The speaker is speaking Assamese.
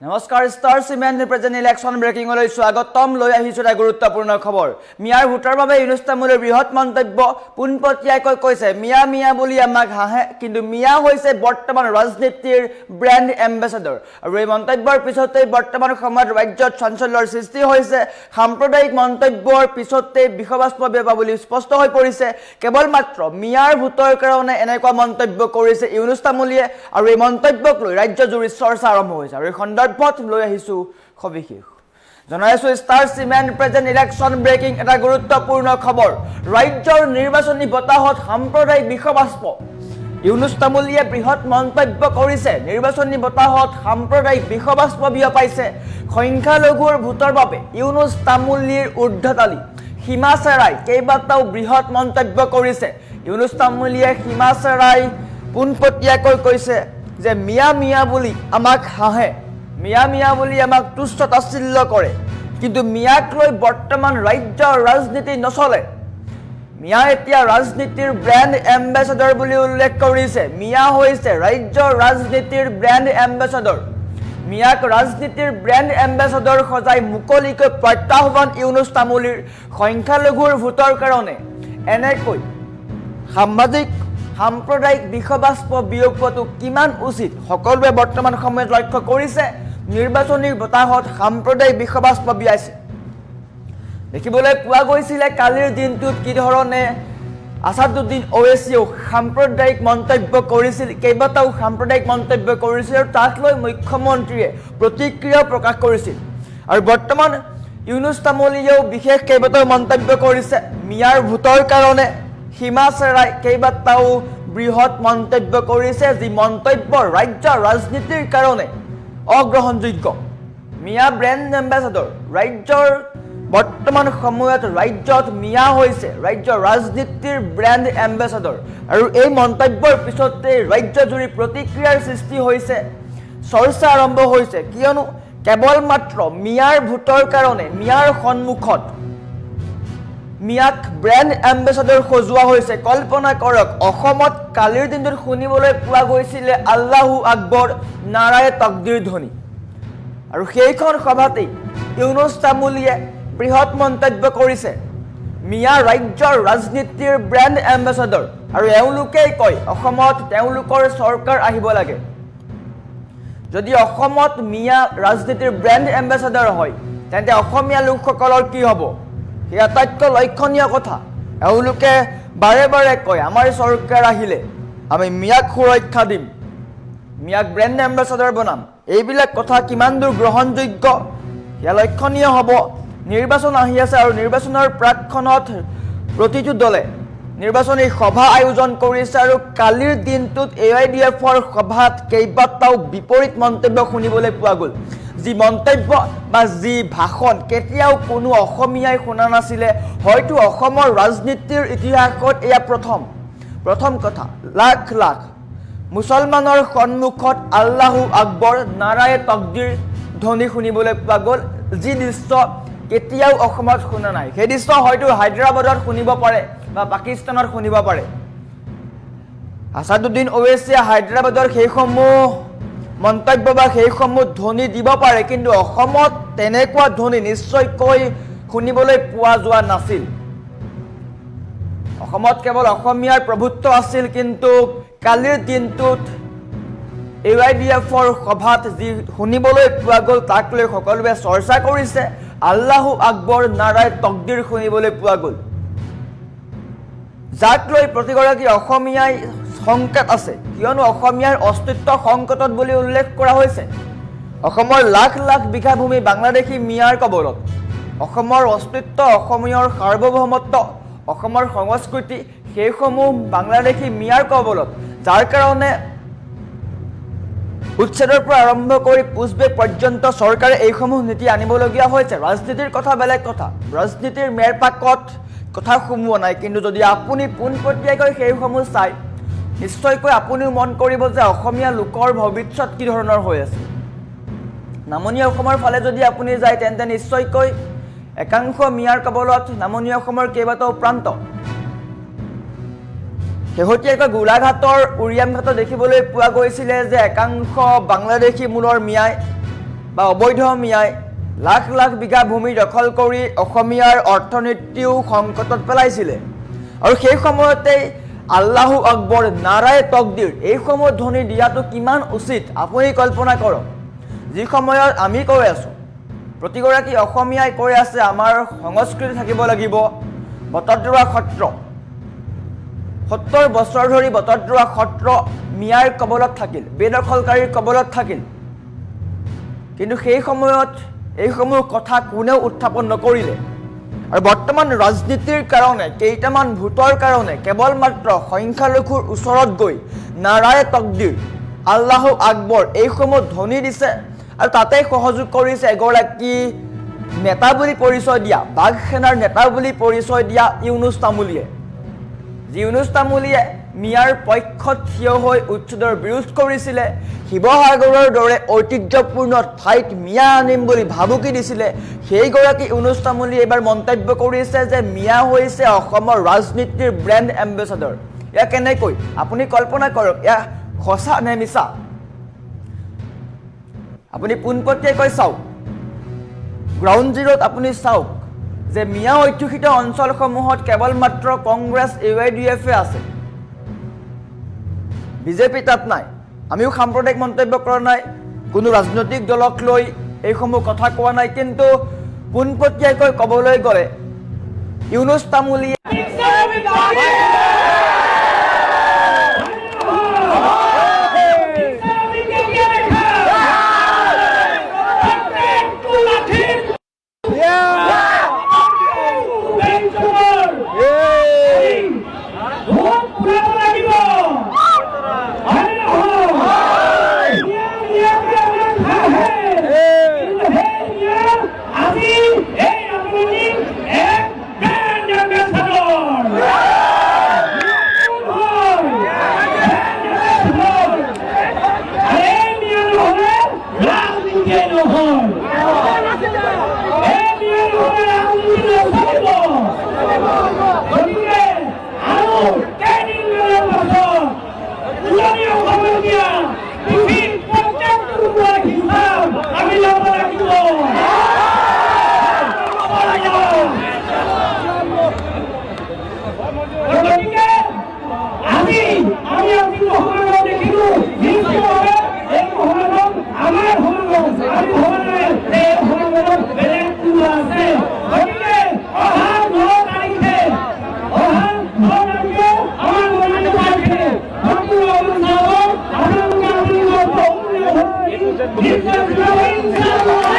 নমস্কাৰ ষ্টাৰ সিমেন্ট প্ৰেজেন্ট ইলেকশ্যন ব্ৰেকিংলৈ স্বাগতম লৈ আহিছো এটা গুৰুত্বপূৰ্ণ খবৰ মিয়াৰ ভোটৰ বাবে ইউনুছ তামুলীৰ বৃহৎ মন্তব্য পোনপটীয়াকৈ কৈছে মিয়া মিয়া বুলি আমাক হাঁহে কিন্তু মিয়া হৈছে বৰ্তমান ৰাজনীতিৰ ব্ৰেণ্ড এম্বেছাডৰ আৰু এই মন্তব্যৰ পিছতে বৰ্তমান সময়ত ৰাজ্যত চাঞ্চল্যৰ সৃষ্টি হৈছে সাম্প্ৰদায়িক মন্তব্যৰ পিছতে বিষবাস্প বেবা বুলি স্পষ্ট হৈ পৰিছে কেৱল মাত্ৰ মিয়াৰ ভোটৰ কাৰণে এনেকুৱা মন্তব্য কৰিছে ইউনুছ তামুলীয়ে আৰু এই মন্তব্যক লৈ ৰাজ্যজুৰি চৰ্চা আৰম্ভ হৈছে আৰু এই পথ লৈ আহিছো খবিশেষ জনাইছো star cement present election breaking এটা গুৰুত্বপূৰ্ণ খবৰ ৰাজ্যৰ নিৰ্বাচনী বতাহত সাম্প্ৰদায়িক বিষবাস্প ইউনুছ তামুলীয়ে বৃহৎ মন্তব্য কৰিছে নিৰ্বাচনী বতাহত সাম্প্ৰদায়িক বিষবাস্প বিয়পাইছে সংখ্যালঘুৰ ভোটৰ বাবে ইউনুছ তামুলীৰ ঊৰ্ধ্বতালি সীমা চেৰাই কেইবাটাও বৃহৎ মন্তব্য কৰিছে ইউনুছ তামুলীয়ে সীমা চেৰাই পোনপটীয়াকৈ কৈছে যে মিয়া মিয়া বুলি আমাক হাঁহে মিয়া মিয়া বুলি আমাক তুচ্ছ তাচ্ছিল্য কৰে কিন্তু মিয়াক লৈ বৰ্তমান ৰাজ্যৰ ৰাজনীতি নচলে মিয়া এতিয়া ৰাজনীতিৰ ব্ৰেণ্ড এম্বেছাডৰ বুলি উল্লেখ কৰিছে মিয়া হৈছে ৰাজ্যৰ ৰাজনীতিৰ ব্ৰেণ্ড এম্বেছাডৰ মিয়াক ৰাজনীতিৰ ব্ৰেণ্ড এম্বেছাডৰ সজাই মুকলিকৈ প্ৰত্যাহ্বান ইউনুছ তামুলীৰ সংখ্যালঘুৰ ভোটৰ কাৰণে এনেকৈ সাম্প্ৰদায়িক বিষবাস্প বিয়পোৱাটো কিমান উচিত সকলোৱে বৰ্তমান সময়ত লক্ষ্য কৰিছে নিৰ্বাচনী বতাহত সাম্প্ৰদায়িক বিষবাস্প বিয়াইছে দেখিবলৈ পোৱা গৈছিলে কালিৰ দিনটোত কি ধৰণে আসাদুদ্দিন ওৱেইছিয়েও সাম্প্ৰদায়িক মন্তব্য কৰিছিল কেইবাটাও সাম্প্ৰদায়িক মন্তব্য কৰিছিল আৰু তাক লৈ মুখ্যমন্ত্ৰীয়ে প্ৰতিক্ৰিয়া প্ৰকাশ কৰিছিল আৰু বৰ্তমান ইউনুছ তামুলীয়েও বিশেষ কেইবাটাও মন্তব্য কৰিছে মিয়াৰ ভোটৰ কাৰণে সীমা চেৰাই কেইবাটাও বৃহৎ মন্তব্য কৰিছে যি মন্তব্য ৰাজ্যৰ ৰাজনীতিৰ কাৰণে অগ্ৰহণযোগ্য মিয়া ব্ৰেণ্ড এম্বেছাডৰ ৰাজ্যৰ বৰ্তমান সময়ত ৰাজ্যত মিয়া হৈছে ৰাজ্যৰ ৰাজনীতিৰ ব্ৰেণ্ড এম্বেছাডৰ আৰু এই মন্তব্যৰ পিছতে ৰাজ্যজুৰি প্ৰতিক্ৰিয়াৰ সৃষ্টি হৈছে চৰ্চা আৰম্ভ হৈছে কিয়নো কেৱল মাত্ৰ মিয়াৰ ভোটৰ কাৰণে মিয়াৰ সন্মুখত মিয়াক ব্ৰেণ্ড এম্বেছাডৰ সজোৱা হৈছে কল্পনা কৰক অসমত কালিৰ দিনটোত শুনিবলৈ পোৱা গৈছিলে আল্লাহু আকবৰ নাৰায়ে তকবীৰ ধ্বনি আৰু সেইখন সভাতেই ইউনুছ তামুলীয়ে বৃহৎ মন্তব্য কৰিছে মিয়া ৰাজ্যৰ ৰাজনীতিৰ ব্ৰেণ্ড এম্বেছাডৰ আৰু এওঁলোকেই কয় অসমত তেওঁলোকৰ চৰকাৰ আহিব লাগে যদি অসমত মিয়া ৰাজনীতিৰ ব্ৰেণ্ড এম্বেছাডৰ হয় তেন্তে অসমীয়া লোকসকলৰ কি হ'ব এই আটাইতকৈ লক্ষণীয় কথা এওঁলোকে বাৰে বাৰে কয় আমাৰ চৰকাৰ আহিলে আমি মিয়াক সুৰক্ষা দিম মিয়াক ব্ৰেণ্ড এম্বেছাডৰ বনাম এইবিলাক কথা কিমান দূৰ গ্ৰহণযোগ্য এয়া লক্ষণীয় হ'ব নিৰ্বাচন আহি আছে আৰু নিৰ্বাচনৰ প্ৰাকখনত প্ৰতিটো দলে নিৰ্বাচনী সভা আয়োজন কৰিছে আৰু কালিৰ দিনটোত AIDFৰ সভাত কেইবাটাও বিপৰীত মন্তব্য শুনিবলৈ পোৱা গ'ল যি মন্তব্য বা যি ভাষণ কেতিয়াও কোনো অসমীয়াই শুনা নাছিলে হয়তো অসমৰ ৰাজনীতিৰ ইতিহাসত এয়া প্ৰথম কথা লাখ লাখ মুছলমানৰ সন্মুখত আল্লাহু আকবৰ নাৰায়ে তকবীৰ ধ্বনি শুনিবলৈ পোৱা গ'ল যি দৃশ্য কেতিয়াও অসমত শুনা নাই সেই দৃশ্য হয়তো হায়দৰাবাদত শুনিব পাৰে বা পাকিস্তানত শুনিব পাৰে আসাদুদ্দিন ওৱেইছিয়ে হায়দৰাবাদৰ সেইসমূহ মন্তব্য বা সেইসমূহ ধ্বনি দিব পাৰে কিন্তু অসমত তেনেকুৱা ধ্বনি নিশ্চয়কৈ শুনিবলৈ পোৱা যোৱা নাছিল অসমত কেৱল অসমীয়াৰ প্ৰভুত্ব আছিল কিন্তু কালিৰ দিনটোত AIDFৰ সভাত যি শুনিবলৈ পোৱা গ'ল তাক লৈ সকলোৱে চৰ্চা কৰিছে আল্লাহু আকবৰ নাৰায়ে তকবীৰ শুনিবলৈ পোৱা গ'ল যাক লৈ প্ৰতিগৰাকী অসমীয়াই সংকেত আছে কিয়নো অসমীয়াৰ অস্তিত্ব সংকটত বুলি উল্লেখ কৰা হৈছে অসমৰ লাখ লাখ বিঘা ভূমি বাংলাদেশী মিয়াৰ কবলত অসমৰ অস্তিত্ব অসমীয়াৰ সাৰ্বভৌমত্ব অসমৰ সংস্কৃতি সেইসমূহ বাংলাদেশী মিয়াৰ কবলত যাৰ কাৰণে উচ্ছেদৰ পৰা আৰম্ভ কৰি পুছবে পৰ্যন্ত চৰকাৰে এইসমূহ নীতি আনিবলগীয়া হৈছে ৰাজনীতিৰ কথা বেলেগ কথা ৰাজনীতিৰ মেৰপাকত কথা সোমোৱা নাই কিন্তু যদি আপুনি পোনপটীয়াকৈ সেইসমূহ চাই নিশ্চয়কৈ আপুনিও মন কৰিব যে অসমীয়া লোকৰ ভৱিষ্যত কি ধৰণৰ হৈ আছে নামনি অসমৰ ফালে যদি আপুনি যায় তেন্তে নিশ্চয়কৈ একাংশ মিয়াৰ কবলত নামনি অসমৰ কেইবাটাও প্ৰান্ত শেহতীয়াকৈ গোলাঘাটৰ উৰিয়ামঘাটত দেখিবলৈ পোৱা গৈছিলে যে একাংশ বাংলাদেশী মূলৰ মিয়াই বা অবৈধ মিয়াই লাখ লাখ বিঘা ভূমি দখল কৰি অসমীয়াৰ অৰ্থনীতিও সংকটত পেলাইছিলে আৰু সেই সময়তেই আল্লাহু আকবৰ নাৰায়ে তকদিৰ এই সময়ত ধ্বনি দিয়াটো কিমান উচিত আপুনি কল্পনা কৰক যি সময়ত আমি কৈ আছোঁ প্ৰতিগৰাকী অসমীয়াই কৈ আছে আমাৰ সংস্কৃতি থাকিব লাগিব বটদ্ৰৱা সত্ৰ 70 বছৰ ধৰি বটদ্ৰৱা সত্ৰ মিয়াৰ কবলত থাকিল বেদখলকাৰীৰ কবলত থাকিল কিন্তু সেই সময়ত এইসমূহ কথা কোনেও উত্থাপন নকৰিলে আৰু বৰ্তমান ৰাজনীতিৰ কাৰণে কেইটামান ভোটৰ কাৰণে কেৱল মাত্ৰ সংখ্যালঘুৰ ওচৰত গৈ নাৰায়ে তকদিৰ আল্লাহু আকবৰ এইসমূহ ধ্বনি দিছে আৰু তাতে সহযোগ কৰিছে এগৰাকী নেতা বুলি পৰিচয় দিয়া বাঘ সেনাৰ নেতা বুলি পৰিচয় দিয়া ইউনুছ তামুলীয়ে ইউনুছ তামুলীয়ে মিয়াৰ পক্ষত থিয় হৈ উচ্ছেদৰ বিৰোধ কৰিছিলে শিৱসাগৰৰ দৰে ঐতিহ্যপূৰ্ণ ঠাইত মিয়া আনিম বুলি ভাবুকি দিছিলে সেইগৰাকী ইউনুছ তামুলীয়ে এবাৰ মন্তব্য কৰিছে যে মিয়া হৈছে অসমৰ ৰাজনীতিৰ ব্ৰেণ্ড এম্বেছাডৰ এয়া কেনেকৈ আপুনি কল্পনা কৰক এয়া সঁচা নে মিছা আপুনি পোনপটীয়াকৈ চাওক গ্ৰাউণ্ড জিৰোত আপুনি চাওক যে মিয়া অধ্যুষিত অঞ্চলসমূহত কেৱল মাত্ৰ কংগ্ৰেছ UIDF আছে বিজেপি তাত নাই আমিও সাম্প্ৰদায়িক মন্তব্য কৰা নাই কোনো ৰাজনৈতিক দলক লৈ এইসমূহ কথা কোৱা নাই কিন্তু পোনপটীয়াকৈ ক'বলৈ গ'লে ইউনুছ তামুলীয়ে This is